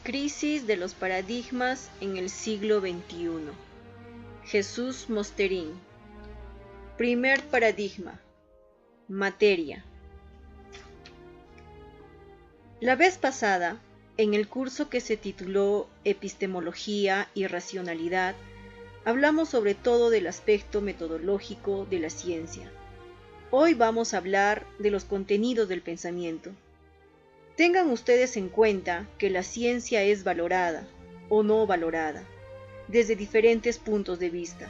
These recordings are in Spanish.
Crisis de los paradigmas en el siglo XXI. Jesús Mosterín. Primer paradigma. Materia. La vez pasada, en el curso que se tituló Epistemología y Racionalidad, hablamos sobre todo del aspecto metodológico de la ciencia. Hoy vamos a hablar de los contenidos del pensamiento. Tengan ustedes en cuenta que la ciencia es valorada o no valorada, desde diferentes puntos de vista.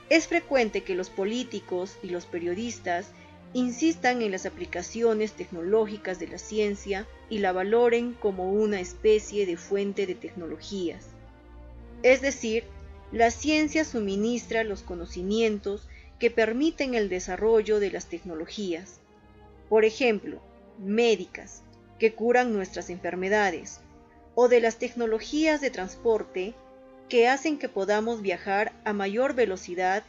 Es frecuente que los políticos y los periodistas insistan en las aplicaciones tecnológicas de la ciencia y la valoren como una especie de fuente de tecnologías. Es decir, la ciencia suministra los conocimientos que permiten el desarrollo de las tecnologías, por ejemplo, médicas, que curan nuestras enfermedades, o de las tecnologías de transporte que hacen que podamos viajar a mayor velocidad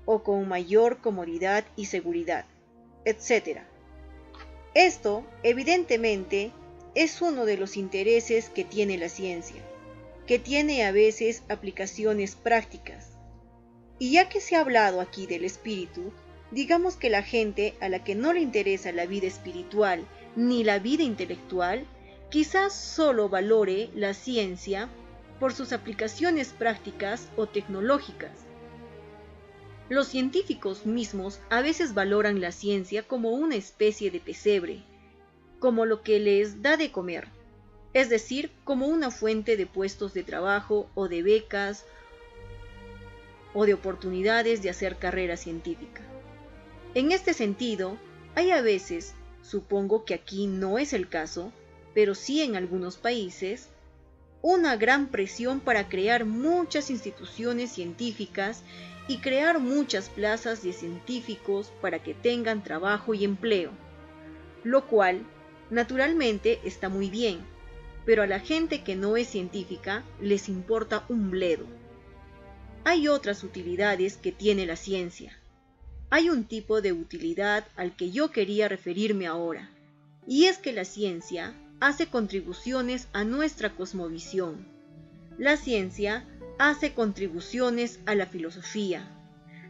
o con mayor comodidad y seguridad, etc. Esto, evidentemente, es uno de los intereses que tiene la ciencia, que tiene a veces aplicaciones prácticas. Y ya que se ha hablado aquí del espíritu, digamos que la gente a la que no le interesa la vida espiritual ni la vida intelectual, quizás solo valore la ciencia por sus aplicaciones prácticas o tecnológicas. Los científicos mismos a veces valoran la ciencia como una especie de pesebre, como lo que les da de comer, es decir, como una fuente de puestos de trabajo o de becas o de oportunidades de hacer carrera científica. En este sentido, hay a veces, supongo que aquí no es el caso, pero sí en algunos países, una gran presión para crear muchas instituciones científicas y crear muchas plazas de científicos para que tengan trabajo y empleo, lo cual, naturalmente, está muy bien, pero a la gente que no es científica les importa un bledo. Hay otras utilidades que tiene la ciencia. Hay un tipo de utilidad al que yo quería referirme ahora, y es que la ciencia hace contribuciones a nuestra cosmovisión. La ciencia hace contribuciones a la filosofía.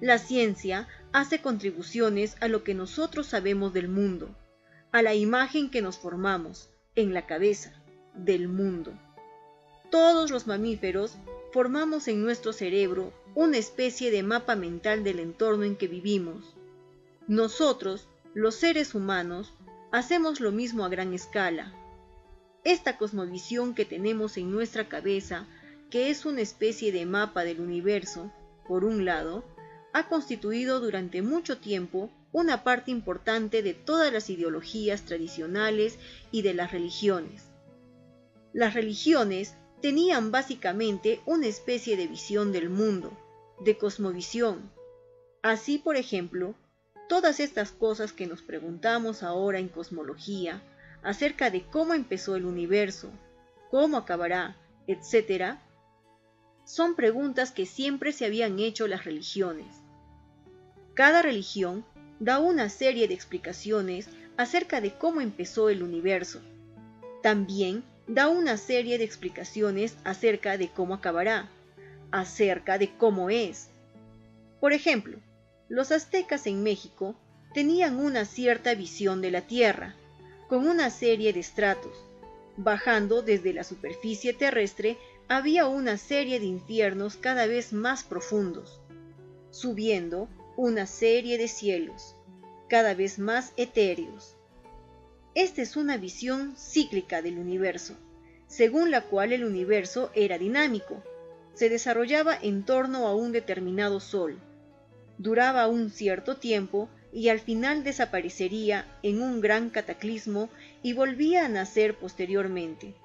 La ciencia hace contribuciones a lo que nosotros sabemos del mundo, a la imagen que nos formamos en la cabeza del mundo. Todos los mamíferos formamos en nuestro cerebro una especie de mapa mental del entorno en que vivimos. Nosotros, los seres humanos, hacemos lo mismo a gran escala. Esta cosmovisión que tenemos en nuestra cabeza, que es una especie de mapa del universo, por un lado, ha constituido durante mucho tiempo una parte importante de todas las ideologías tradicionales y de las religiones. Las religiones tenían básicamente una especie de visión del mundo, de cosmovisión. Así, por ejemplo, todas estas cosas que nos preguntamos ahora en cosmología, acerca de cómo empezó el universo, cómo acabará, etc., son preguntas que siempre se habían hecho las religiones. Cada religión da una serie de explicaciones acerca de cómo empezó el universo. También da una serie de explicaciones acerca de cómo acabará, acerca de cómo es. Por ejemplo, los aztecas en México tenían una cierta visión de la Tierra, con una serie de estratos. Bajando desde la superficie terrestre había una serie de infiernos cada vez más profundos, subiendo una serie de cielos, cada vez más etéreos. Esta es una visión cíclica del universo, según la cual el universo era dinámico, se desarrollaba en torno a un determinado sol, duraba un cierto tiempo y al final desaparecería en un gran cataclismo y volvía a nacer posteriormente.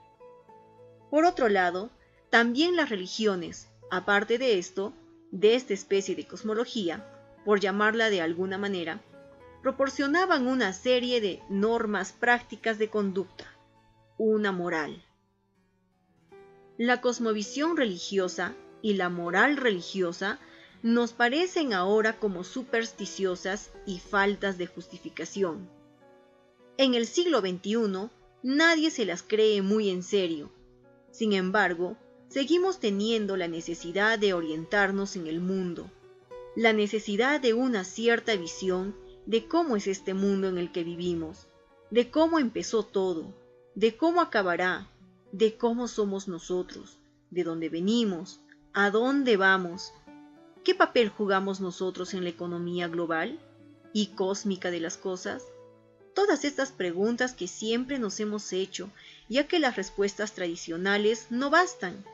Por otro lado, también las religiones, aparte de esto, de esta especie de cosmología, por llamarla de alguna manera, proporcionaban una serie de normas prácticas de conducta, una moral. La cosmovisión religiosa y la moral religiosa nos parecen ahora como supersticiosas y faltas de justificación. En el siglo XXI, nadie se las cree muy en serio. Sin embargo, seguimos teniendo la necesidad de orientarnos en el mundo, la necesidad de una cierta visión de cómo es este mundo en el que vivimos, de cómo empezó todo, de cómo acabará, de cómo somos nosotros, de dónde venimos, a dónde vamos, qué papel jugamos nosotros en la economía global y cósmica de las cosas. Todas estas preguntas que siempre nos hemos hecho, ya que las respuestas tradicionales no bastan,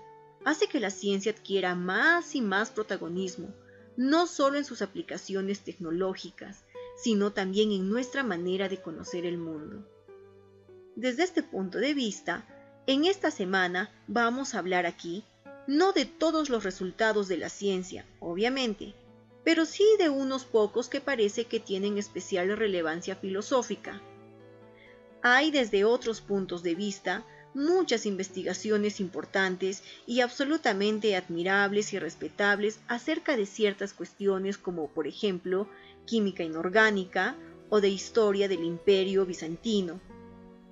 hace que la ciencia adquiera más y más protagonismo, no solo en sus aplicaciones tecnológicas, sino también en nuestra manera de conocer el mundo. Desde este punto de vista, en esta semana vamos a hablar aquí, no de todos los resultados de la ciencia, obviamente, pero sí de unos pocos que parece que tienen especial relevancia filosófica. Hay desde otros puntos de vista muchas investigaciones importantes y absolutamente admirables y respetables acerca de ciertas cuestiones como, por ejemplo, química inorgánica o de historia del Imperio Bizantino.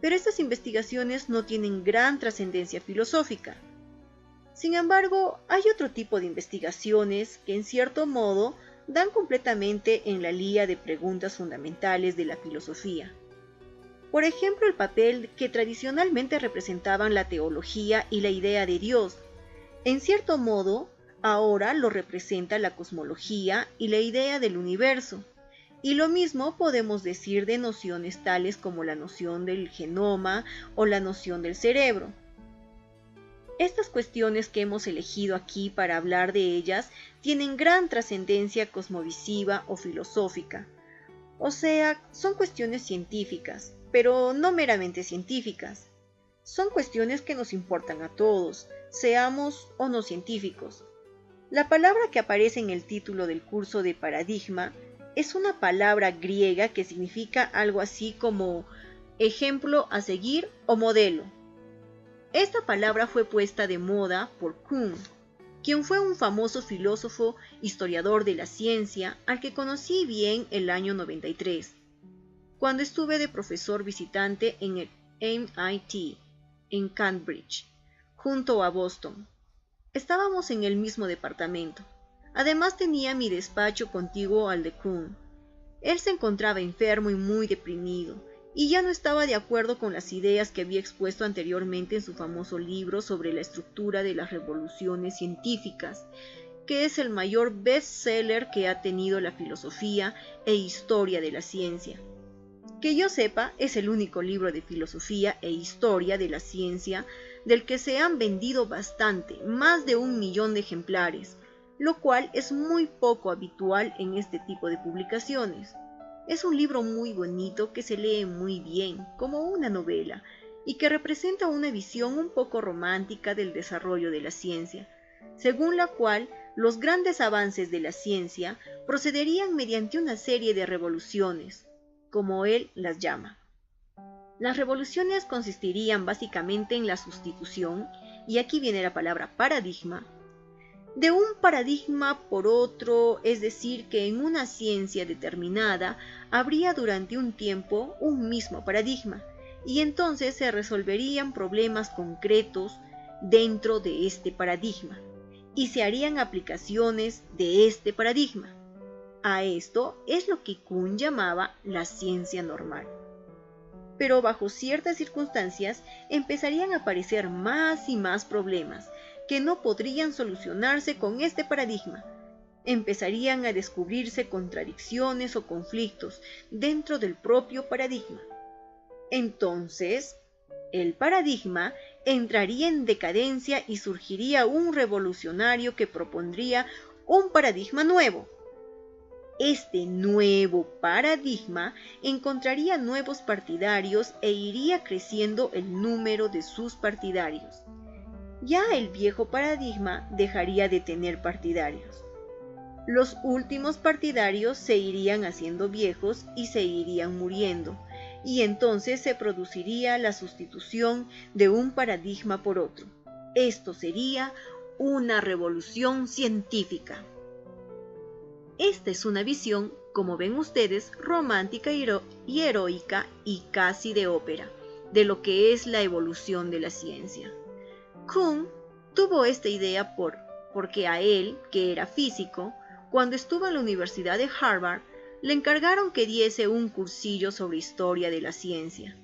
Pero estas investigaciones no tienen gran trascendencia filosófica. Sin embargo, hay otro tipo de investigaciones que en cierto modo dan completamente en la línea de preguntas fundamentales de la filosofía. Por ejemplo, el papel que tradicionalmente representaban la teología y la idea de Dios. En cierto modo, ahora lo representa la cosmología y la idea del universo. Y lo mismo podemos decir de nociones tales como la noción del genoma o la noción del cerebro. Estas cuestiones que hemos elegido aquí para hablar de ellas tienen gran trascendencia cosmovisiva o filosófica. O sea, son cuestiones científicas, pero no meramente científicas. Son cuestiones que nos importan a todos, seamos o no científicos. La palabra que aparece en el título del curso de paradigma es una palabra griega que significa algo así como ejemplo a seguir o modelo. Esta palabra fue puesta de moda por Kuhn, quien fue un famoso filósofo historiador de la ciencia al que conocí bien el año 93, cuando estuve de profesor visitante en el MIT, en Cambridge, junto a Boston. Estábamos en el mismo departamento. Además tenía mi despacho contiguo al de Kuhn. Él se encontraba enfermo y muy deprimido, y ya no estaba de acuerdo con las ideas que había expuesto anteriormente en su famoso libro sobre la estructura de las revoluciones científicas, que es el mayor bestseller que ha tenido la filosofía e historia de la ciencia. Que yo sepa, es el único libro de filosofía e historia de la ciencia del que se han vendido bastante, más de 1 millón de ejemplares, lo cual es muy poco habitual en este tipo de publicaciones. Es un libro muy bonito que se lee muy bien, como una novela, y que representa una visión un poco romántica del desarrollo de la ciencia, según la cual los grandes avances de la ciencia procederían mediante una serie de revoluciones, como él las llama. Las revoluciones consistirían básicamente en la sustitución, y aquí viene la palabra paradigma, de un paradigma por otro, es decir, que en una ciencia determinada habría durante un tiempo un mismo paradigma, y entonces se resolverían problemas concretos dentro de este paradigma, y se harían aplicaciones de este paradigma. A esto es lo que Kuhn llamaba la ciencia normal. Pero bajo ciertas circunstancias empezarían a aparecer más y más problemas que no podrían solucionarse con este paradigma. Empezarían a descubrirse contradicciones o conflictos dentro del propio paradigma. Entonces, el paradigma entraría en decadencia y surgiría un revolucionario que propondría un paradigma nuevo. Este nuevo paradigma encontraría nuevos partidarios e iría creciendo el número de sus partidarios. Ya el viejo paradigma dejaría de tener partidarios. Los últimos partidarios se irían haciendo viejos y se irían muriendo, y entonces se produciría la sustitución de un paradigma por otro. Esto sería una revolución científica. Esta es una visión, como ven ustedes, romántica y heroica y casi de ópera, de lo que es la evolución de la ciencia. Kuhn tuvo esta idea porque a él, que era físico, cuando estuvo en la Universidad de Harvard, le encargaron que diese un cursillo sobre historia de la ciencia.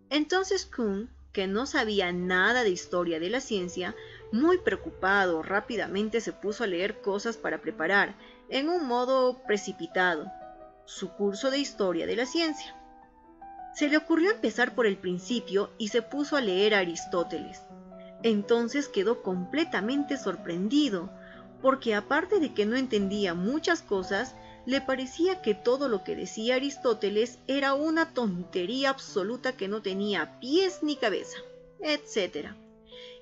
Entonces Kuhn, que no sabía nada de historia de la ciencia, muy preocupado, rápidamente se puso a leer cosas para preparar, en un modo precipitado, su curso de historia de la ciencia. Se le ocurrió empezar por el principio y se puso a leer a Aristóteles. Entonces quedó completamente sorprendido, porque aparte de que no entendía muchas cosas, le parecía que todo lo que decía Aristóteles era una tontería absoluta que no tenía pies ni cabeza, etc.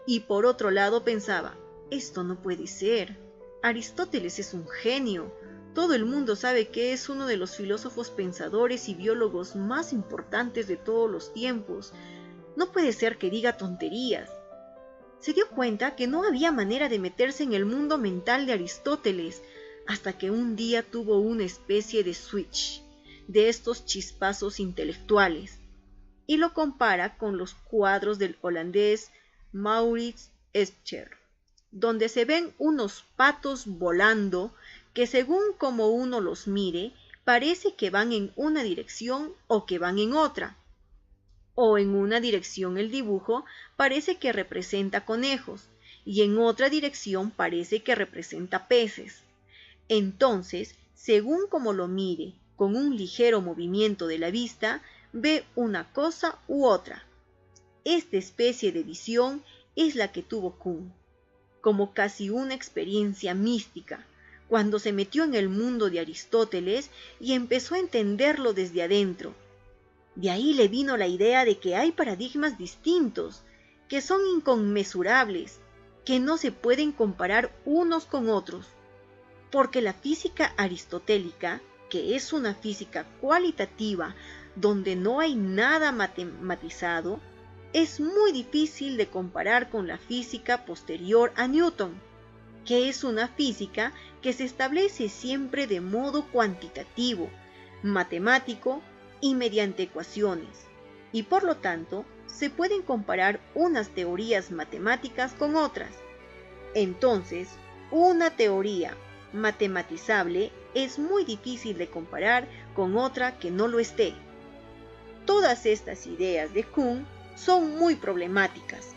Y por otro lado pensaba, esto no puede ser. Aristóteles es un genio. Todo el mundo sabe que es uno de los filósofos pensadores y biólogos más importantes de todos los tiempos. No puede ser que diga tonterías. Se dio cuenta que no había manera de meterse en el mundo mental de Aristóteles, hasta que un día tuvo una especie de switch, de estos chispazos intelectuales, y lo compara con los cuadros del holandés Maurits Escher, donde se ven unos patos volando que según como uno los mire, parece que van en una dirección o que van en otra. O en una dirección el dibujo parece que representa conejos y en otra dirección parece que representa peces. Entonces, según como lo mire, con un ligero movimiento de la vista, ve una cosa u otra. Esta especie de visión es la que tuvo Kuhn, como casi una experiencia mística, cuando se metió en el mundo de Aristóteles y empezó a entenderlo desde adentro. De ahí le vino la idea de que hay paradigmas distintos, que son inconmensurables, que no se pueden comparar unos con otros, porque la física aristotélica, que es una física cualitativa donde no hay nada matematizado, es muy difícil de comparar con la física posterior a Newton, que es una física que se establece siempre de modo cuantitativo, matemático y mediante ecuaciones, y por lo tanto se pueden comparar unas teorías matemáticas con otras. Entonces, una teoría matematizable es muy difícil de comparar con otra que no lo esté. Todas estas ideas de Kuhn son muy problemáticas.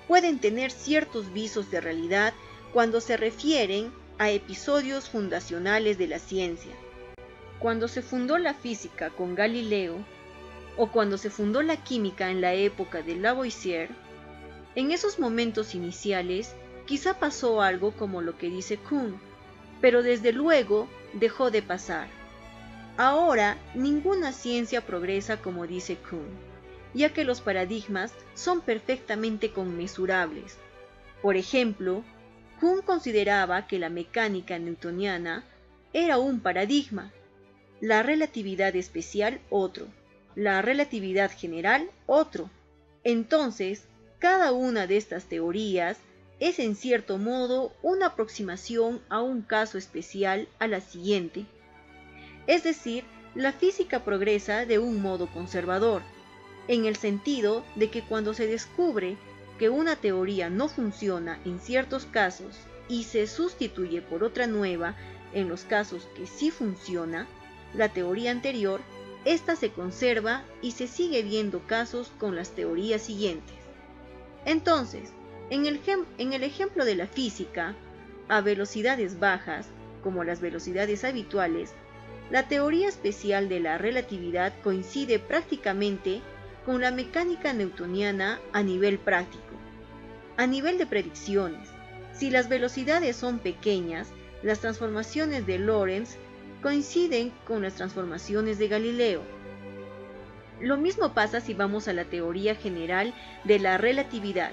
Pueden tener ciertos visos de realidad cuando se refieren a episodios fundacionales de la ciencia. Cuando se fundó la física con Galileo, o cuando se fundó la química en la época de Lavoisier, en esos momentos iniciales quizá pasó algo como lo que dice Kuhn, pero desde luego dejó de pasar. Ahora ninguna ciencia progresa como dice Kuhn, ya que los paradigmas son perfectamente conmensurables. Por ejemplo, Kuhn consideraba que la mecánica newtoniana era un paradigma, la relatividad especial otro, la relatividad general otro. Entonces, cada una de estas teorías es en cierto modo una aproximación a un caso especial a la siguiente. Es decir, la física progresa de un modo conservador, en el sentido de que cuando se descubre que una teoría no funciona en ciertos casos y se sustituye por otra nueva en los casos que sí funciona, la teoría anterior, ésta se conserva y se sigue viendo casos con las teorías siguientes. Entonces, en el ejemplo de la física, a velocidades bajas, como las velocidades habituales, la teoría especial de la relatividad coincide prácticamente con la mecánica newtoniana a nivel práctico. A nivel de predicciones, si las velocidades son pequeñas, las transformaciones de Lorentz coinciden con las transformaciones de Galileo. Lo mismo pasa si vamos a la teoría general de la relatividad,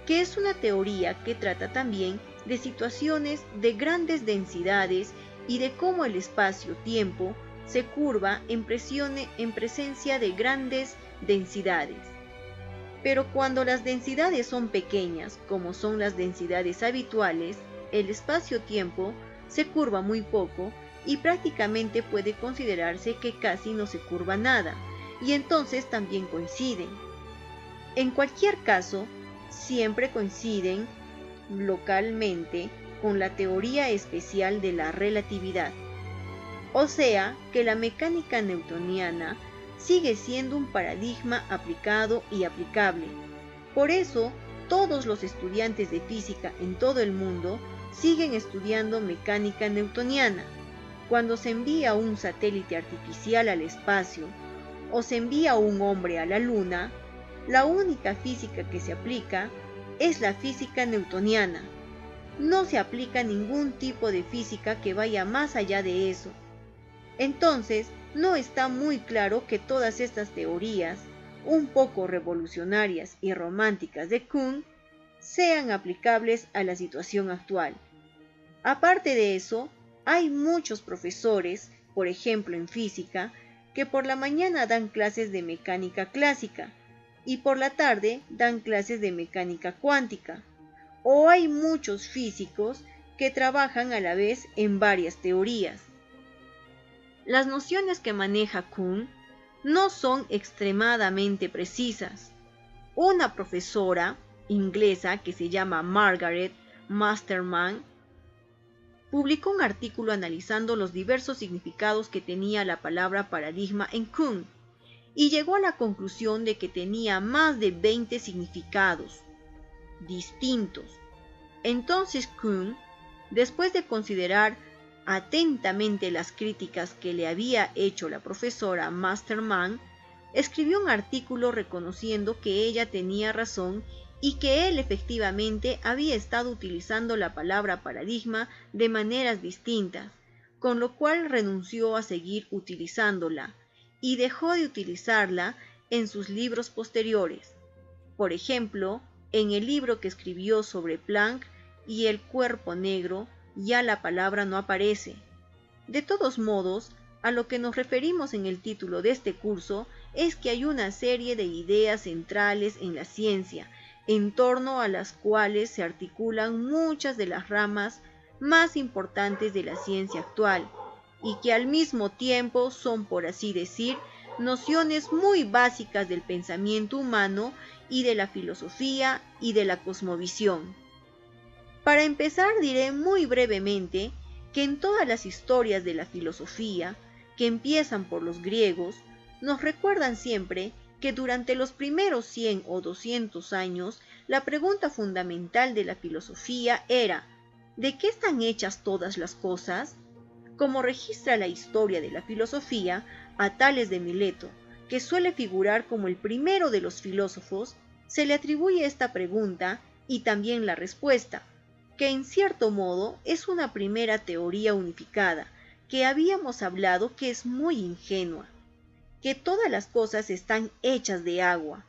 que es una teoría que trata también de situaciones de grandes densidades y de cómo el espacio-tiempo se curva en presencia de grandes densidades. Pero cuando las densidades son pequeñas, como son las densidades habituales, el espacio-tiempo se curva muy poco y prácticamente puede considerarse que casi no se curva nada, y entonces también coinciden. En cualquier caso, siempre coinciden localmente con la teoría especial de la relatividad. O sea que la mecánica newtoniana sigue siendo un paradigma aplicado y aplicable. Por eso, todos los estudiantes de física en todo el mundo siguen estudiando mecánica newtoniana. Cuando se envía un satélite artificial al espacio o se envía un hombre a la luna, la única física que se aplica es la física newtoniana. No se aplica ningún tipo de física que vaya más allá de eso. Entonces, no está muy claro que todas estas teorías, un poco revolucionarias y románticas de Kuhn, sean aplicables a la situación actual. Aparte de eso, hay muchos profesores, por ejemplo en física, que por la mañana dan clases de mecánica clásica y por la tarde dan clases de mecánica cuántica. O hay muchos físicos que trabajan a la vez en varias teorías. Las nociones que maneja Kuhn no son extremadamente precisas. Una profesora inglesa que se llama Margaret Masterman publicó un artículo analizando los diversos significados que tenía la palabra paradigma en Kuhn y llegó a la conclusión de que tenía más de 20 significados distintos. Entonces Kuhn, después de considerar atentamente las críticas que le había hecho la profesora Masterman, escribió un artículo reconociendo que ella tenía razón y que él efectivamente había estado utilizando la palabra paradigma de maneras distintas, con lo cual renunció a seguir utilizándola y dejó de utilizarla en sus libros posteriores. Por ejemplo, en el libro que escribió sobre Planck y el cuerpo negro, ya la palabra no aparece. De todos modos, a lo que nos referimos en el título de este curso es que hay una serie de ideas centrales en la ciencia, en torno a las cuales se articulan muchas de las ramas más importantes de la ciencia actual, y que al mismo tiempo son, por así decir, nociones muy básicas del pensamiento humano y de la filosofía y de la cosmovisión. Para empezar, diré muy brevemente que en todas las historias de la filosofía, que empiezan por los griegos, nos recuerdan siempre que durante los primeros 100 o 200 años, la pregunta fundamental de la filosofía era: ¿de qué están hechas todas las cosas? Como registra la historia de la filosofía, a Tales de Mileto, que suele figurar como el primero de los filósofos, se le atribuye esta pregunta y también la respuesta, que en cierto modo es una primera teoría unificada, que habíamos hablado que es muy ingenua, que todas las cosas están hechas de agua.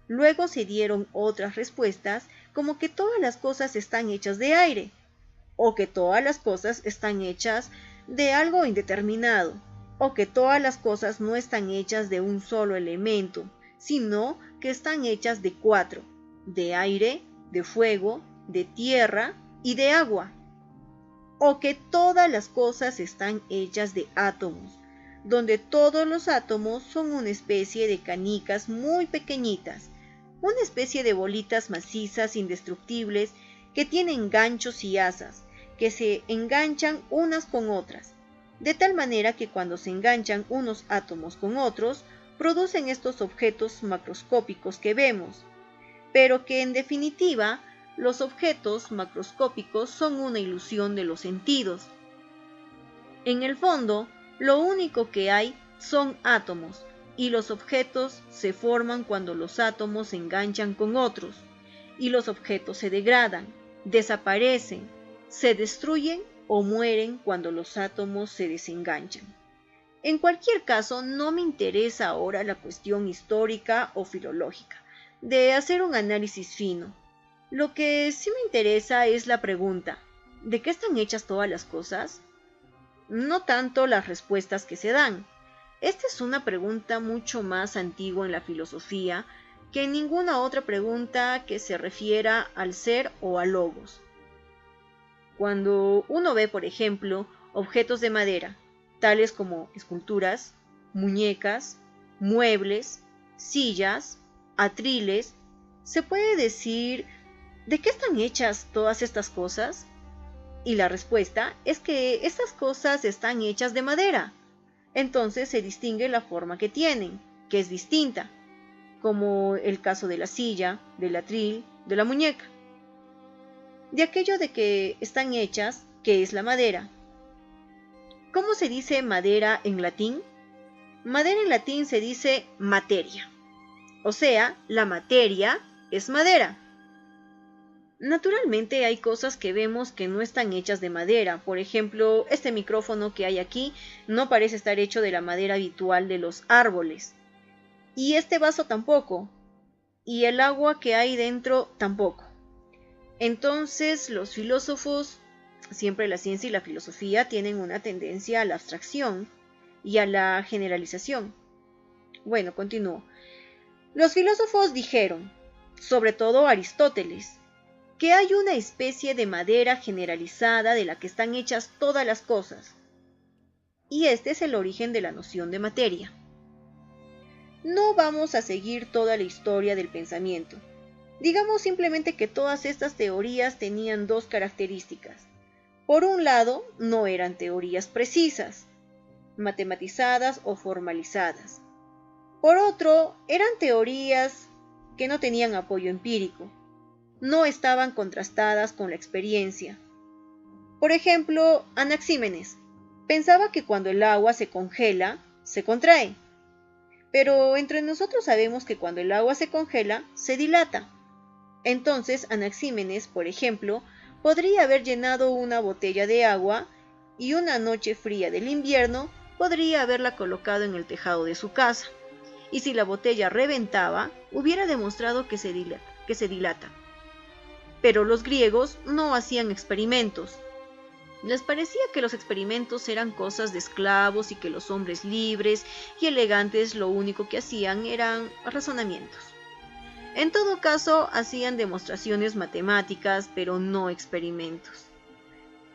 Luego se dieron otras respuestas, como que todas las cosas están hechas de aire, o que todas las cosas están hechas de algo indeterminado, o que todas las cosas no están hechas de un solo elemento, sino que están hechas de 4, de aire, de fuego, de tierra y de agua, o que todas las cosas están hechas de átomos, donde todos los átomos son una especie de canicas muy pequeñitas, una especie de bolitas macizas indestructibles que tienen ganchos y asas, que se enganchan unas con otras, de tal manera que cuando se enganchan unos átomos con otros, producen estos objetos macroscópicos que vemos, pero que en definitiva los objetos macroscópicos son una ilusión de los sentidos. En el fondo, lo único que hay son átomos, y los objetos se forman cuando los átomos se enganchan con otros, y los objetos se degradan, desaparecen, se destruyen o mueren cuando los átomos se desenganchan. En cualquier caso, no me interesa ahora la cuestión histórica o filológica, de hacer un análisis fino. Lo que sí me interesa es la pregunta: ¿de qué están hechas todas las cosas? No tanto las respuestas que se dan. Esta es una pregunta mucho más antigua en la filosofía que en ninguna otra pregunta que se refiera al ser o al logos. Cuando uno ve, por ejemplo, objetos de madera, tales como esculturas, muñecas, muebles, sillas, atriles, se puede decir ¿de qué están hechas todas estas cosas? Y la respuesta es que estas cosas están hechas de madera. Entonces se distingue la forma que tienen, que es distinta, como el caso de la silla, del atril, de la muñeca. De aquello de que están hechas, ¿qué es la madera? ¿Cómo se dice madera en latín? Madera en latín se dice materia. O sea, la materia es madera. Naturalmente hay cosas que vemos que no están hechas de madera. Por ejemplo, este micrófono que hay aquí no parece estar hecho de la madera habitual de los árboles. Y este vaso tampoco. Y el agua que hay dentro tampoco. Entonces, los filósofos, siempre la ciencia y la filosofía tienen una tendencia a la abstracción y a la generalización. Bueno, continúo. Los filósofos dijeron, sobre todo Aristóteles, que hay una especie de madera generalizada de la que están hechas todas las cosas. Y este es el origen de la noción de materia. No vamos a seguir toda la historia del pensamiento. Digamos simplemente que todas estas teorías tenían dos características. Por un lado, no eran teorías precisas, matematizadas o formalizadas. Por otro, eran teorías que no tenían apoyo empírico. No estaban contrastadas con la experiencia. Por ejemplo, Anaxímenes pensaba que cuando el agua se congela, se contrae. Pero entre nosotros sabemos que cuando el agua se congela, se dilata. Entonces, Anaxímenes, por ejemplo, podría haber llenado una botella de agua y una noche fría del invierno podría haberla colocado en el tejado de su casa. Y si la botella reventaba, hubiera demostrado que se dilata. Pero los griegos no hacían experimentos. Les parecía que los experimentos eran cosas de esclavos y que los hombres libres y elegantes lo único que hacían eran razonamientos. En todo caso, hacían demostraciones matemáticas, pero no experimentos.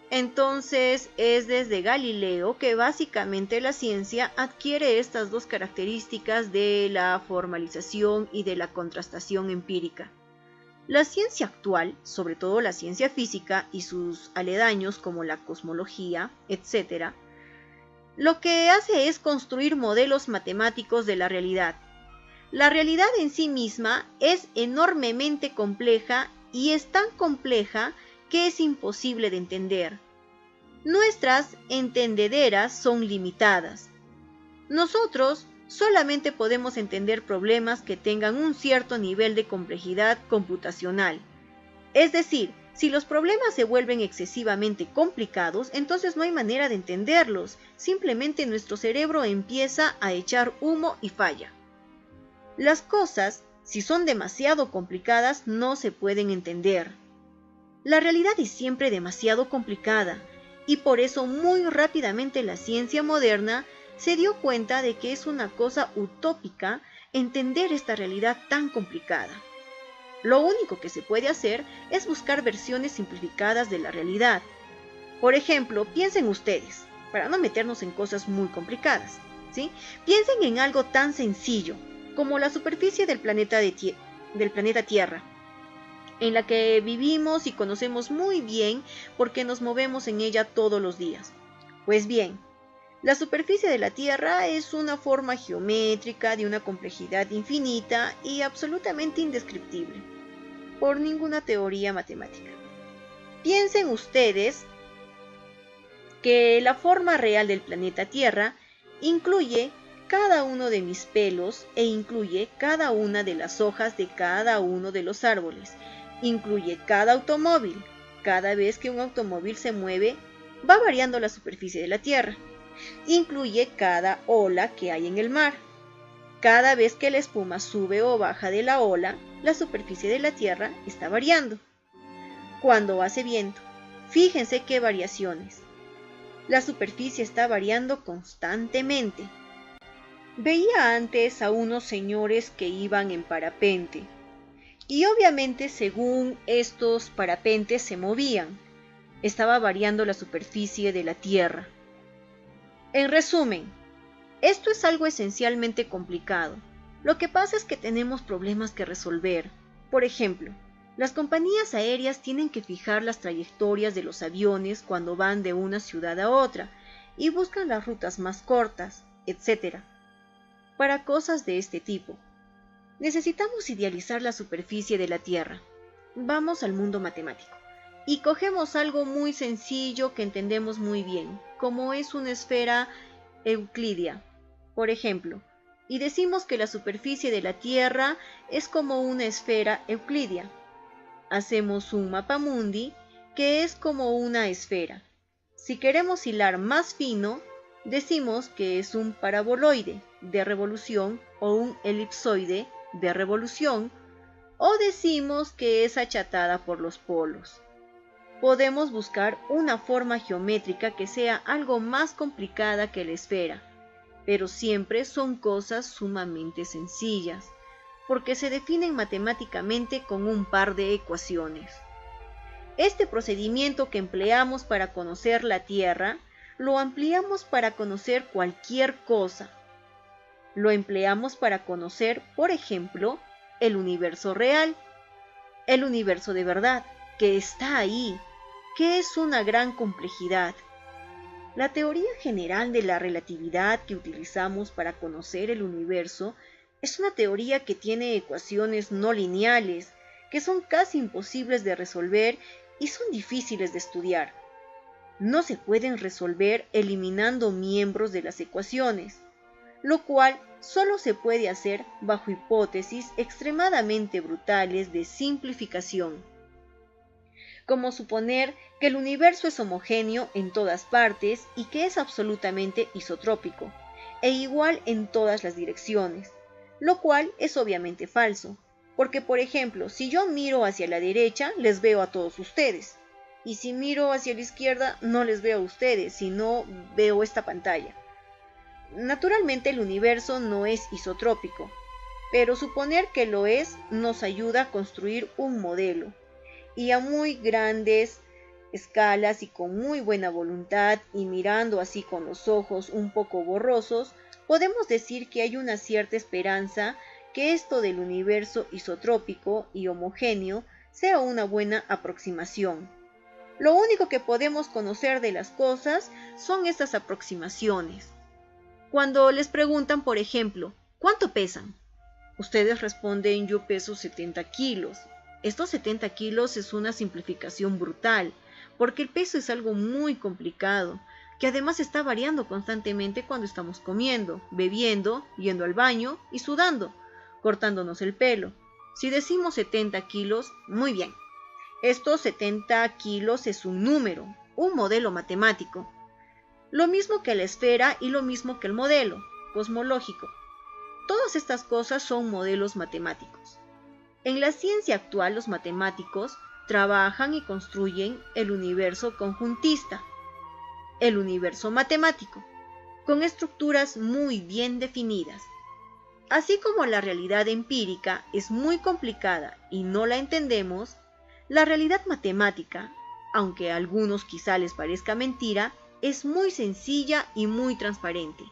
Entonces, es desde Galileo que básicamente la ciencia adquiere estas dos características de la formalización y de la contrastación empírica. La ciencia actual, sobre todo la ciencia física y sus aledaños como la cosmología, etc., lo que hace es construir modelos matemáticos de la realidad. La realidad en sí misma es enormemente compleja y es tan compleja que es imposible de entender. Nuestras entendederas son limitadas. Nosotros solamente podemos entender problemas que tengan un cierto nivel de complejidad computacional. Es decir, si los problemas se vuelven excesivamente complicados, entonces no hay manera de entenderlos. Simplemente nuestro cerebro empieza a echar humo y falla. Las cosas, si son demasiado complicadas, no se pueden entender. La realidad es siempre demasiado complicada, y por eso muy rápidamente la ciencia moderna se dio cuenta de que es una cosa utópica entender esta realidad tan complicada. Lo único que se puede hacer es buscar versiones simplificadas de la realidad. Por ejemplo, piensen ustedes, para no meternos en cosas muy complicadas, ¿sí? Piensen en algo tan sencillo como la superficie del planeta Tierra, en la que vivimos y conocemos muy bien porque nos movemos en ella todos los días. Pues bien, la superficie de la Tierra es una forma geométrica de una complejidad infinita y absolutamente indescriptible por ninguna teoría matemática. Piensen ustedes que la forma real del planeta Tierra incluye cada uno de mis pelos e incluye cada una de las hojas de cada uno de los árboles. Incluye cada automóvil. Cada vez que un automóvil se mueve, va variando la superficie de la Tierra. Incluye cada ola que hay en el mar. Cada vez que la espuma sube o baja de la ola, la superficie de la Tierra está variando. Cuando hace viento, fíjense qué variaciones. La superficie está variando constantemente. Veía antes a unos señores que iban en parapente. Y obviamente según estos parapentes se movían, estaba variando la superficie de la Tierra. En resumen, esto es algo esencialmente complicado. Lo que pasa es que tenemos problemas que resolver. Por ejemplo, Las compañías aéreas tienen que fijar las trayectorias de los aviones cuando van de una ciudad a otra y buscan las rutas más cortas, etc. Para cosas de este tipo, necesitamos idealizar la superficie de la Tierra. Vamos al mundo matemático y cogemos algo muy sencillo que entendemos muy bien, como es una esfera euclídea, por ejemplo, y decimos que la superficie de la Tierra es como una esfera euclídea. Hacemos un mapamundi que es como una esfera. Si queremos hilar más fino, decimos que es un paraboloide de revolución o un elipsoide de revolución, o decimos que es achatada por los polos. Podemos buscar una forma geométrica que sea algo más complicada que la esfera, pero siempre son cosas sumamente sencillas, porque se definen matemáticamente con un par de ecuaciones. Este procedimiento que empleamos para conocer la Tierra, lo ampliamos para conocer cualquier cosa. Lo empleamos para conocer, por ejemplo, el universo real, el universo de verdad, que está ahí, que es una gran complejidad. La teoría general de la relatividad que utilizamos para conocer el universo es una teoría que tiene ecuaciones no lineales, que son casi imposibles de resolver y son difíciles de estudiar. No se pueden resolver eliminando miembros de las ecuaciones, lo cual solo se puede hacer bajo hipótesis extremadamente brutales de simplificación, como suponer que el universo es homogéneo en todas partes y que es absolutamente isotrópico, e igual en todas las direcciones, lo cual es obviamente falso, porque por ejemplo, si yo miro hacia la derecha, les veo a todos ustedes, y si miro hacia la izquierda, no les veo a ustedes, sino veo esta pantalla. Naturalmente el universo no es isotrópico, pero suponer que lo es nos ayuda a construir un modelo, y a muy grandes escalas y con muy buena voluntad y mirando así con los ojos un poco borrosos, podemos decir que hay una cierta esperanza que esto del universo isotrópico y homogéneo sea una buena aproximación. Lo único que podemos conocer de las cosas son estas aproximaciones. Cuando les preguntan, por ejemplo, ¿cuánto pesan? Ustedes responden, yo peso 70 kilos. Estos 70 kilos es una simplificación brutal, porque el peso es algo muy complicado, que además está variando constantemente cuando estamos comiendo, bebiendo, yendo al baño y sudando, cortándonos el pelo. Si decimos 70 kilos, muy bien. Estos 70 kilos es un número, un modelo matemático. Lo mismo que la esfera y lo mismo que el modelo cosmológico. Todas estas cosas son modelos matemáticos. En la ciencia actual, los matemáticos trabajan y construyen el universo conjuntista, el universo matemático, con estructuras muy bien definidas. Así como la realidad empírica es muy complicada y no la entendemos, la realidad matemática, aunque a algunos quizá les parezca mentira, es muy sencilla y muy transparente,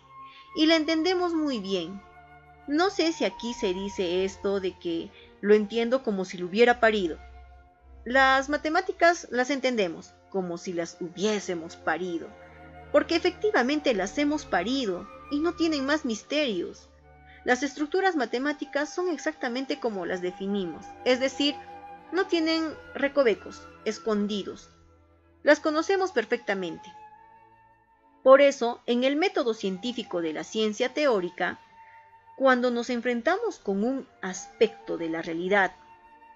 y la entendemos muy bien. No sé si aquí se dice esto de que lo entiendo como si lo hubiera parido. Las matemáticas las entendemos como si las hubiésemos parido, porque efectivamente las hemos parido y no tienen más misterios. Las estructuras matemáticas son exactamente como las definimos, es decir, no tienen recovecos, escondidos. Las conocemos perfectamente. Por eso, en el método científico de la ciencia teórica, cuando nos enfrentamos con un aspecto de la realidad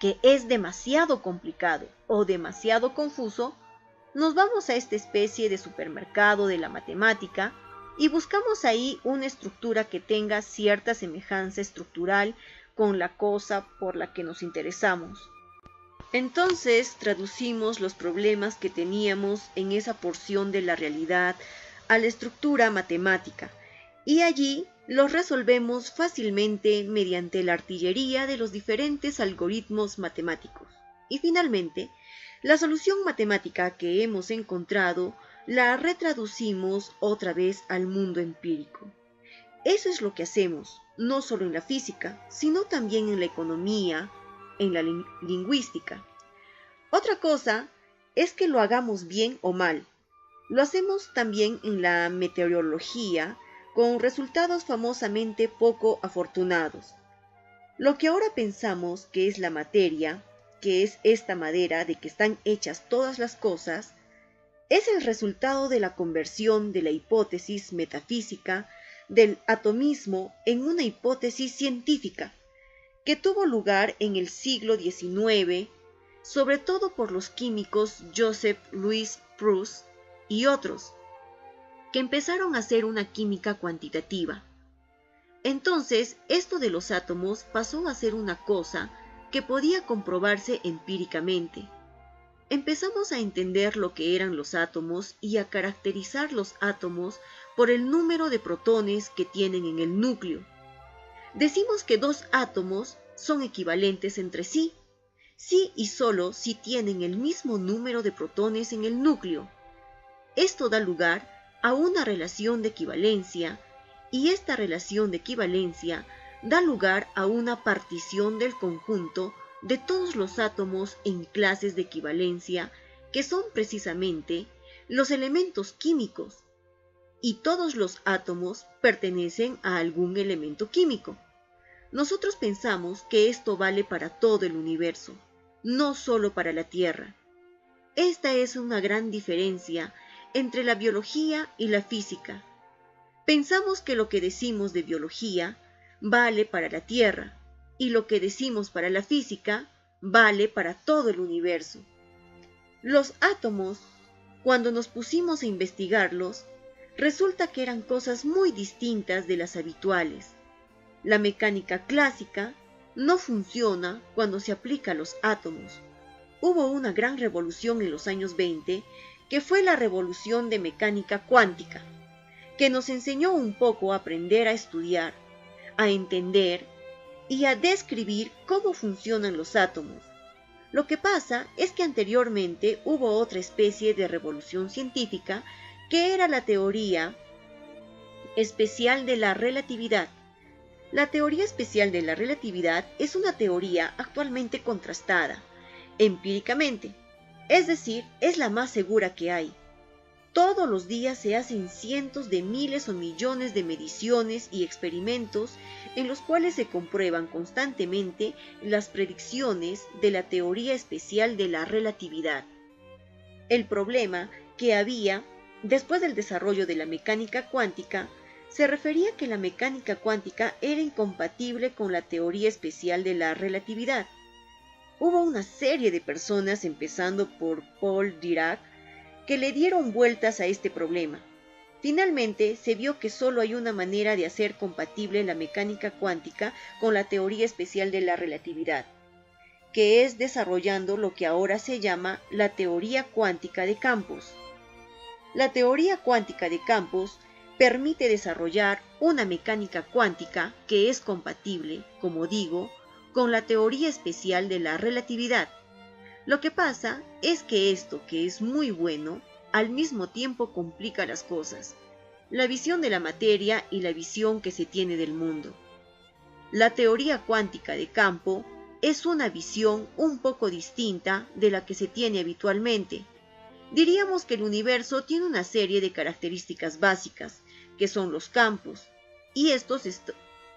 que es demasiado complicado o demasiado confuso, nos vamos a esta especie de supermercado de la matemática y buscamos ahí una estructura que tenga cierta semejanza estructural con la cosa por la que nos interesamos. Entonces traducimos los problemas que teníamos en esa porción de la realidad a la estructura matemática y allí los resolvemos fácilmente mediante la artillería de los diferentes algoritmos matemáticos. Y finalmente, la solución matemática que hemos encontrado la retraducimos otra vez al mundo empírico. Eso es lo que hacemos, no solo en la física, sino también en la economía, en la lingüística. Otra cosa es que lo hagamos bien o mal. Lo hacemos también en la meteorología, con resultados famosamente poco afortunados. Lo que ahora pensamos que es la materia, que es esta madera de que están hechas todas las cosas, es el resultado de la conversión de la hipótesis metafísica del atomismo en una hipótesis científica, que tuvo lugar en el siglo XIX, sobre todo por los químicos Joseph Louis Proust y otros, que empezaron a hacer una química cuantitativa. Entonces, esto de los átomos pasó a ser una cosa que podía comprobarse empíricamente. Empezamos a entender lo que eran los átomos y a caracterizar los átomos por el número de protones que tienen en el núcleo. Decimos que dos átomos son equivalentes entre sí, si y solo si tienen el mismo número de protones en el núcleo. Esto da lugar a una relación de equivalencia, y esta relación de equivalencia da lugar a una partición del conjunto de todos los átomos en clases de equivalencia, que son precisamente los elementos químicos, y todos los átomos pertenecen a algún elemento químico. Nosotros pensamos que esto vale para todo el universo, no solo para la Tierra. Esta es una gran diferencia entre la biología y la física. Pensamos que lo que decimos de biología vale para la Tierra, y lo que decimos para la física vale para todo el universo. Los átomos, cuando nos pusimos a investigarlos, resulta que eran cosas muy distintas de las habituales. La mecánica clásica no funciona cuando se aplica a los átomos. Hubo una gran revolución en los años 20, que fue la revolución de mecánica cuántica, que nos enseñó un poco a aprender a estudiar, a entender y a describir cómo funcionan los átomos. Lo que pasa es que anteriormente hubo otra especie de revolución científica, que era la teoría especial de la relatividad. La teoría especial de la relatividad es una teoría actualmente contrastada empíricamente, es decir, es la más segura que hay. Todos los días se hacen cientos de miles o millones de mediciones y experimentos en los cuales se comprueban constantemente las predicciones de la teoría especial de la relatividad. El problema que había después del desarrollo de la mecánica cuántica se refería a que la mecánica cuántica era incompatible con la teoría especial de la relatividad. Hubo una serie de personas, empezando por Paul Dirac, que le dieron vueltas a este problema. Finalmente, se vio que solo hay una manera de hacer compatible la mecánica cuántica con la teoría especial de la relatividad, que es desarrollando lo que ahora se llama la teoría cuántica de campos. La teoría cuántica de campos permite desarrollar una mecánica cuántica que es compatible, como digo, con la teoría especial de la relatividad. Lo que pasa es que esto, que es muy bueno, al mismo tiempo complica las cosas, la visión de la materia y la visión que se tiene del mundo. La teoría cuántica de campo es una visión un poco distinta de la que se tiene habitualmente. Diríamos que el universo tiene una serie de características básicas, que son los campos, y estos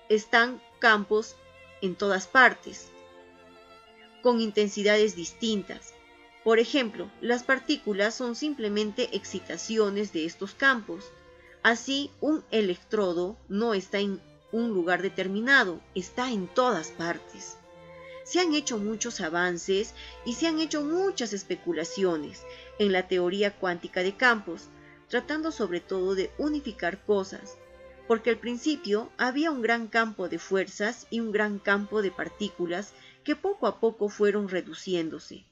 están campos en todas partes, con intensidades distintas. Por ejemplo, las partículas son simplemente excitaciones de estos campos. Así, un electrodo no está en un lugar determinado, está en todas partes. Se han hecho muchos avances y se han hecho muchas especulaciones en la teoría cuántica de campos, tratando sobre todo de unificar cosas, porque al principio había un gran campo de fuerzas y un gran campo de partículas que poco a poco fueron reduciéndose.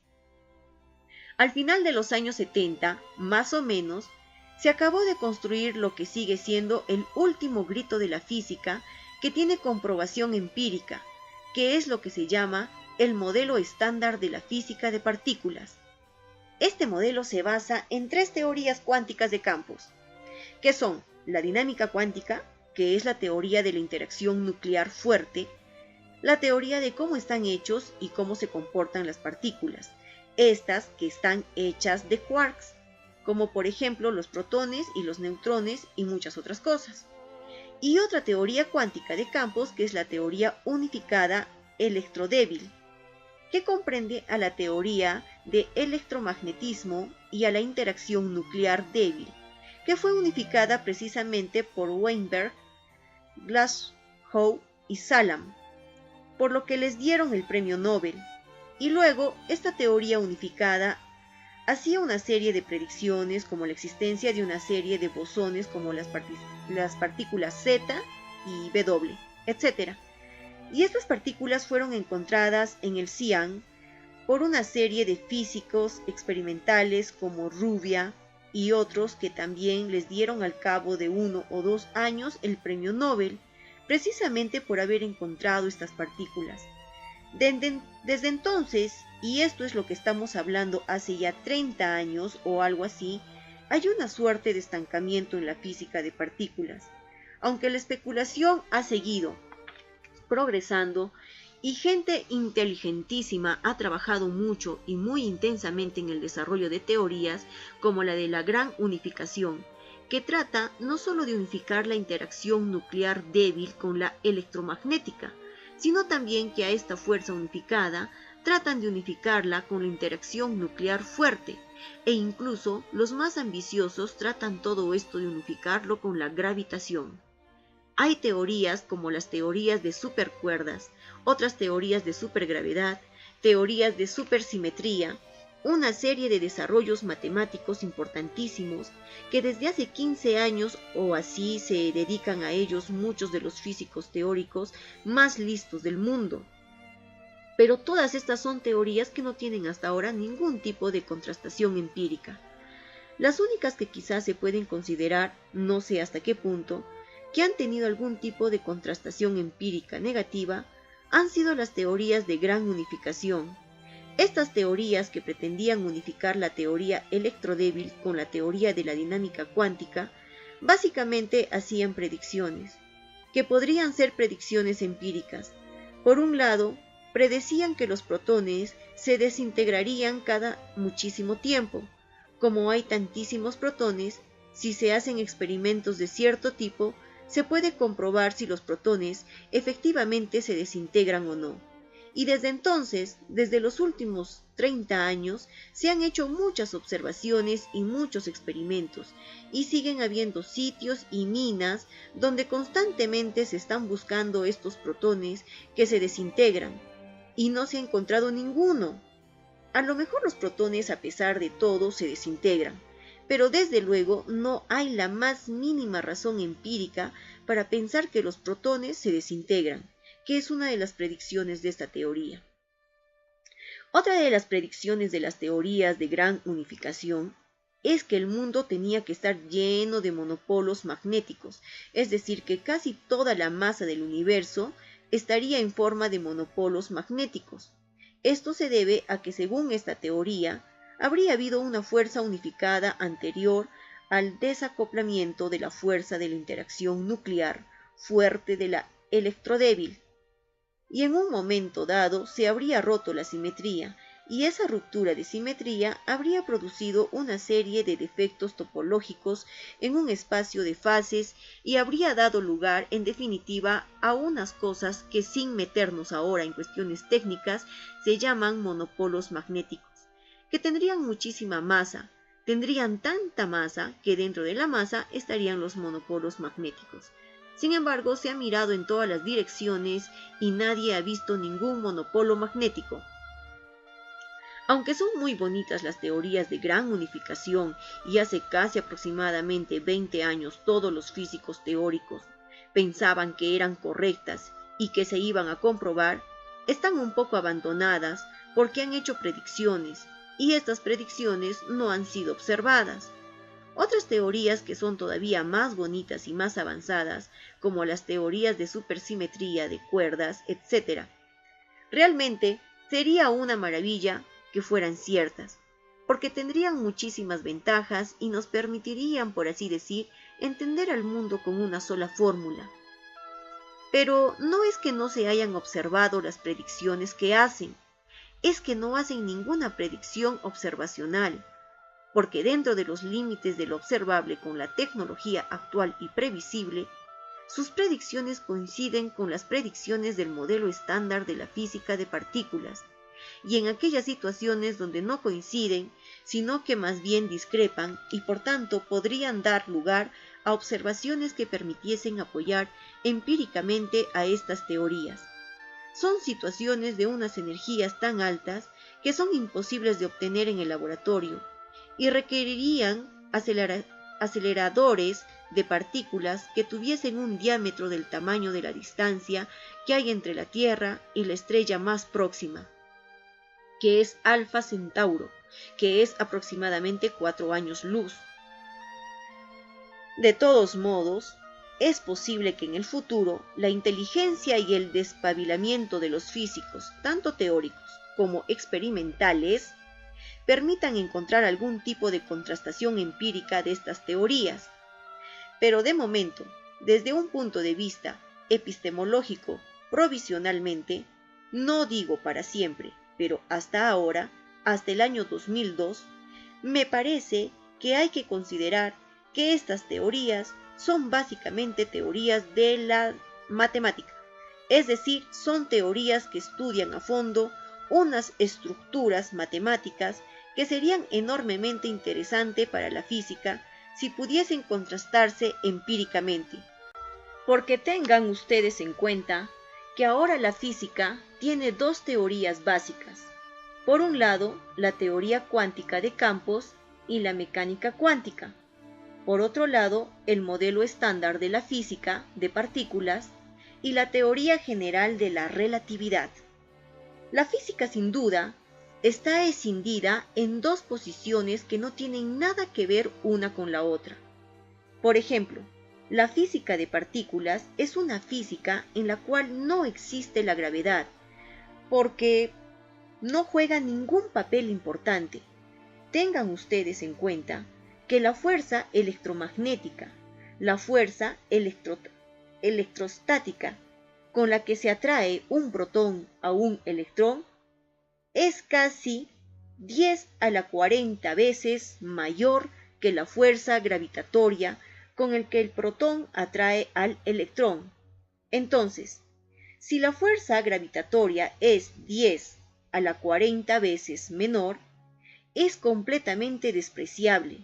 Al final de los años 70, más o menos, se acabó de construir lo que sigue siendo el último grito de la física, que tiene comprobación empírica, que es lo que se llama el modelo estándar de la física de partículas. Este modelo se basa en tres teorías cuánticas de campos, que son la dinámica cuántica, que es la teoría de la interacción nuclear fuerte, la teoría de cómo están hechos y cómo se comportan las partículas, estas que están hechas de quarks, como por ejemplo los protones y los neutrones y muchas otras cosas. Y otra teoría cuántica de campos que es la teoría unificada electrodébil, que comprende a la teoría de electromagnetismo y a la interacción nuclear débil, que fue unificada precisamente por Weinberg, Glashow y Salam, por lo que les dieron el premio Nobel. Y luego, esta teoría unificada hacía una serie de predicciones como la existencia de una serie de bosones como las partículas Z y W, etc. Y estas partículas fueron encontradas en el CIAN por una serie de físicos experimentales como Rubia y otros que también les dieron al cabo de 1 o 2 años el premio Nobel, precisamente por haber encontrado estas partículas. Desde entonces, y esto es lo que estamos hablando hace ya 30 años o algo así, hay una suerte de estancamiento en la física de partículas, aunque la especulación ha seguido progresando y gente inteligentísima ha trabajado mucho y muy intensamente en el desarrollo de teorías como la de la gran unificación, que trata no solo de unificar la interacción nuclear débil con la electromagnética, sino también que a esta fuerza unificada tratan de unificarla con la interacción nuclear fuerte, e incluso los más ambiciosos tratan todo esto de unificarlo con la gravitación. Hay teorías como las teorías de supercuerdas, otras teorías de supergravedad, teorías de supersimetría, una serie de desarrollos matemáticos importantísimos que desde hace 15 años o así se dedican a ellos muchos de los físicos teóricos más listos del mundo. Pero todas estas son teorías que no tienen hasta ahora ningún tipo de contrastación empírica. Las únicas que quizás se pueden considerar, no sé hasta qué punto, que han tenido algún tipo de contrastación empírica negativa, han sido las teorías de gran unificación. Estas teorías que pretendían unificar la teoría electrodébil con la teoría de la dinámica cuántica, básicamente hacían predicciones, que podrían ser predicciones empíricas. Por un lado, predecían que los protones se desintegrarían cada muchísimo tiempo. Como hay tantísimos protones, si se hacen experimentos de cierto tipo, se puede comprobar si los protones efectivamente se desintegran o no. Y desde entonces, desde los últimos 30 años, se han hecho muchas observaciones y muchos experimentos, y siguen habiendo sitios y minas donde constantemente se están buscando estos protones que se desintegran, y no se ha encontrado ninguno. A lo mejor los protones, a pesar de todo, se desintegran, pero desde luego no hay la más mínima razón empírica para pensar que los protones se desintegran, que es una de las predicciones de esta teoría. Otra de las predicciones de las teorías de gran unificación es que el mundo tenía que estar lleno de monopolos magnéticos, es decir, que casi toda la masa del universo estaría en forma de monopolos magnéticos. Esto se debe a que, según esta teoría, habría habido una fuerza unificada anterior al desacoplamiento de la fuerza de la interacción nuclear fuerte de la electrodébil, y en un momento dado se habría roto la simetría, y esa ruptura de simetría habría producido una serie de defectos topológicos en un espacio de fases y habría dado lugar, en definitiva, a unas cosas que, sin meternos ahora en cuestiones técnicas, se llaman monopolos magnéticos, que tendrían muchísima masa, tendrían tanta masa que dentro de la masa estarían los monopolos magnéticos. Sin embargo, se ha mirado en todas las direcciones y nadie ha visto ningún monopolo magnético. Aunque son muy bonitas las teorías de gran unificación y hace casi aproximadamente 20 años todos los físicos teóricos pensaban que eran correctas y que se iban a comprobar, están un poco abandonadas porque han hecho predicciones y estas predicciones no han sido observadas. Otras teorías que son todavía más bonitas y más avanzadas, como las teorías de supersimetría de cuerdas, etc. Realmente sería una maravilla que fueran ciertas, porque tendrían muchísimas ventajas y nos permitirían, por así decir, entender al mundo con una sola fórmula. Pero no es que no se hayan observado las predicciones que hacen, es que no hacen ninguna predicción observacional, porque dentro de los límites de lo observable con la tecnología actual y previsible, sus predicciones coinciden con las predicciones del modelo estándar de la física de partículas, y en aquellas situaciones donde no coinciden, sino que más bien discrepan y por tanto podrían dar lugar a observaciones que permitiesen apoyar empíricamente a estas teorías. Son situaciones de unas energías tan altas que son imposibles de obtener en el laboratorio y requerirían aceleradores de partículas que tuviesen un diámetro del tamaño de la distancia que hay entre la Tierra y la estrella más próxima, que es Alfa Centauro, que es aproximadamente 4 años luz. De todos modos, es posible que en el futuro la inteligencia y el despabilamiento de los físicos, tanto teóricos como experimentales, permitan encontrar algún tipo de contrastación empírica de estas teorías. Pero de momento, desde un punto de vista epistemológico, provisionalmente, no digo para siempre, pero hasta ahora, hasta el año 2002, me parece que hay que considerar que estas teorías son básicamente teorías de la matemática, es decir, son teorías que estudian a fondo unas estructuras matemáticas que serían enormemente interesantes para la física si pudiesen contrastarse empíricamente. Porque tengan ustedes en cuenta que ahora la física tiene dos teorías básicas. Por un lado, la teoría cuántica de campos y la mecánica cuántica. Por otro lado, el modelo estándar de la física de partículas y la teoría general de la relatividad. La física, sin duda, está escindida en dos posiciones que no tienen nada que ver una con la otra. Por ejemplo, la física de partículas es una física en la cual no existe la gravedad, porque no juega ningún papel importante. Tengan ustedes en cuenta que la fuerza electromagnética, la fuerza electrostática con la que se atrae un protón a un electrón, es casi 10 a la 40 veces mayor que la fuerza gravitatoria con la que el protón atrae al electrón. Entonces, si la fuerza gravitatoria es 10 a la 40 veces menor, es completamente despreciable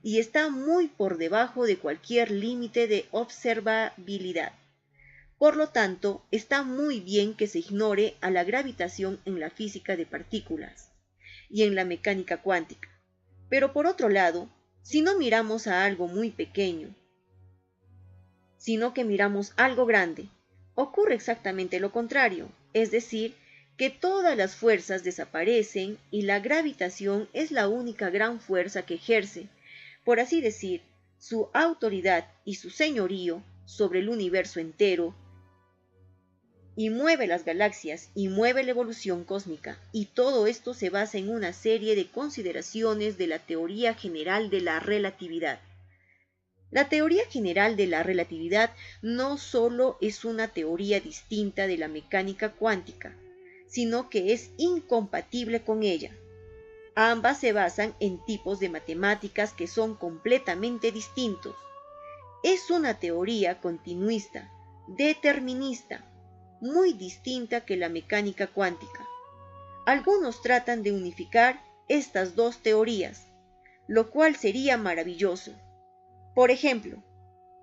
y está muy por debajo de cualquier límite de observabilidad. Por lo tanto, está muy bien que se ignore a la gravitación en la física de partículas y en la mecánica cuántica. Pero por otro lado, si no miramos a algo muy pequeño, sino que miramos algo grande, ocurre exactamente lo contrario, es decir, que todas las fuerzas desaparecen y la gravitación es la única gran fuerza que ejerce, por así decir, su autoridad y su señorío sobre el universo entero, y mueve las galaxias y mueve la evolución cósmica, y todo esto se basa en una serie de consideraciones de la teoría general de la relatividad. La teoría general de la relatividad no solo es una teoría distinta de la mecánica cuántica, sino que es incompatible con ella. Ambas se basan en tipos de matemáticas que son completamente distintos. Es una teoría continuista, determinista, muy distinta que la mecánica cuántica. Algunos tratan de unificar estas dos teorías, lo cual sería maravilloso. Por ejemplo,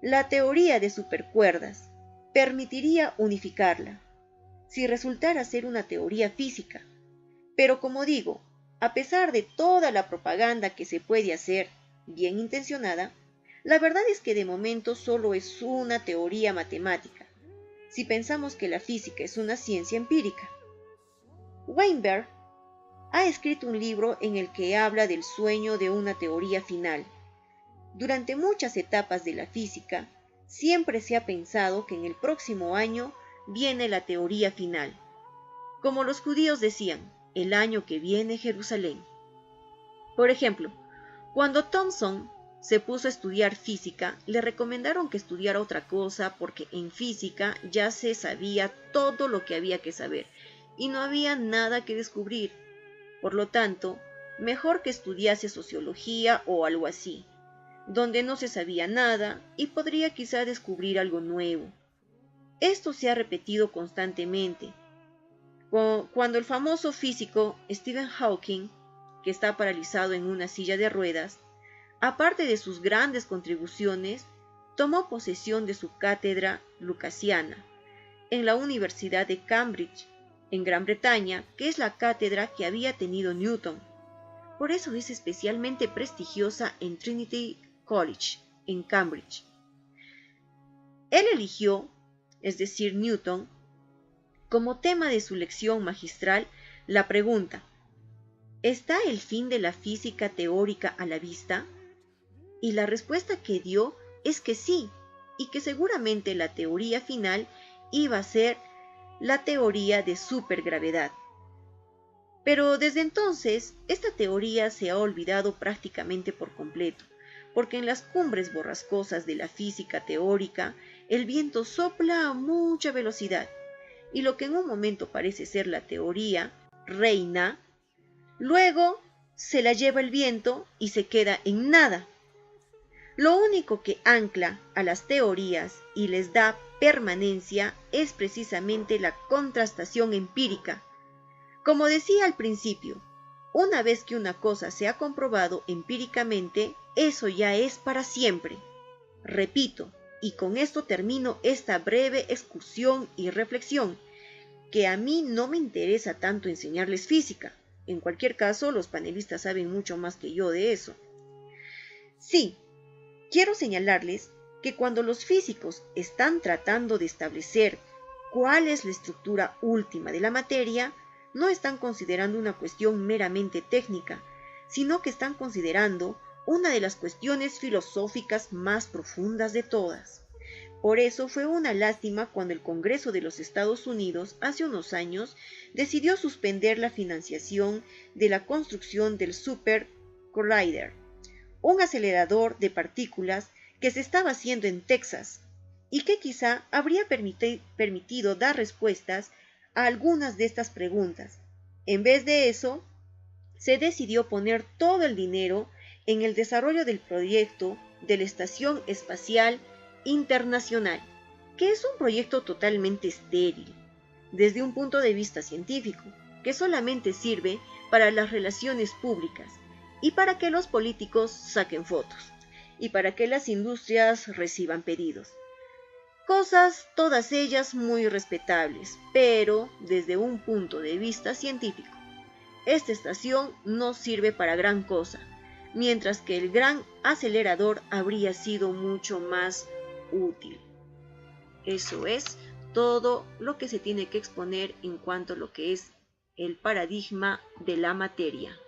la teoría de supercuerdas permitiría unificarla, si resultara ser una teoría física. Pero como digo, a pesar de toda la propaganda que se puede hacer, bien intencionada, la verdad es que de momento solo es una teoría matemática, si pensamos que la física es una ciencia empírica. Weinberg ha escrito un libro en el que habla del sueño de una teoría final. Durante muchas etapas de la física, siempre se ha pensado que en el próximo año viene la teoría final. Como los judíos decían, el año que viene Jerusalén. Por ejemplo, cuando Thomson se puso a estudiar física, le recomendaron que estudiara otra cosa porque en física ya se sabía todo lo que había que saber y no había nada que descubrir. Por lo tanto, mejor que estudiase sociología o algo así, donde no se sabía nada y podría quizá descubrir algo nuevo. Esto se ha repetido constantemente. Cuando el famoso físico Stephen Hawking, que está paralizado en una silla de ruedas, aparte de sus grandes contribuciones, tomó posesión de su cátedra lucasiana en la Universidad de Cambridge, en Gran Bretaña, que es la cátedra que había tenido Newton. Por eso es especialmente prestigiosa en Trinity College, en Cambridge. Él eligió, es decir, Newton, como tema de su lección magistral la pregunta: ¿está el fin de la física teórica a la vista? Y la respuesta que dio es que sí, y que seguramente la teoría final iba a ser la teoría de supergravedad. Pero desde entonces, esta teoría se ha olvidado prácticamente por completo, porque en las cumbres borrascosas de la física teórica, el viento sopla a mucha velocidad, y lo que en un momento parece ser la teoría reina, luego se la lleva el viento y se queda en nada. Lo único que ancla a las teorías y les da permanencia es precisamente la contrastación empírica. Como decía al principio, una vez que una cosa se ha comprobado empíricamente, eso ya es para siempre. Repito, y con esto termino esta breve excursión y reflexión, que a mí no me interesa tanto enseñarles física. En cualquier caso, los panelistas saben mucho más que yo de eso. Sí, quiero señalarles que cuando los físicos están tratando de establecer cuál es la estructura última de la materia, no están considerando una cuestión meramente técnica, sino que están considerando una de las cuestiones filosóficas más profundas de todas. Por eso fue una lástima cuando el Congreso de los Estados Unidos hace unos años decidió suspender la financiación de la construcción del Super Collider, un acelerador de partículas que se estaba haciendo en Texas y que quizá habría permitido dar respuestas a algunas de estas preguntas. En vez de eso, se decidió poner todo el dinero en el desarrollo del proyecto de la Estación Espacial Internacional, que es un proyecto totalmente estéril, desde un punto de vista científico, que solamente sirve para las relaciones públicas y para que los políticos saquen fotos y para que las industrias reciban pedidos. Cosas todas ellas muy respetables, pero desde un punto de vista científico. Esta estación no sirve para gran cosa, mientras que el gran acelerador habría sido mucho más útil. Eso es todo lo que se tiene que exponer en cuanto a lo que es el paradigma de la materia.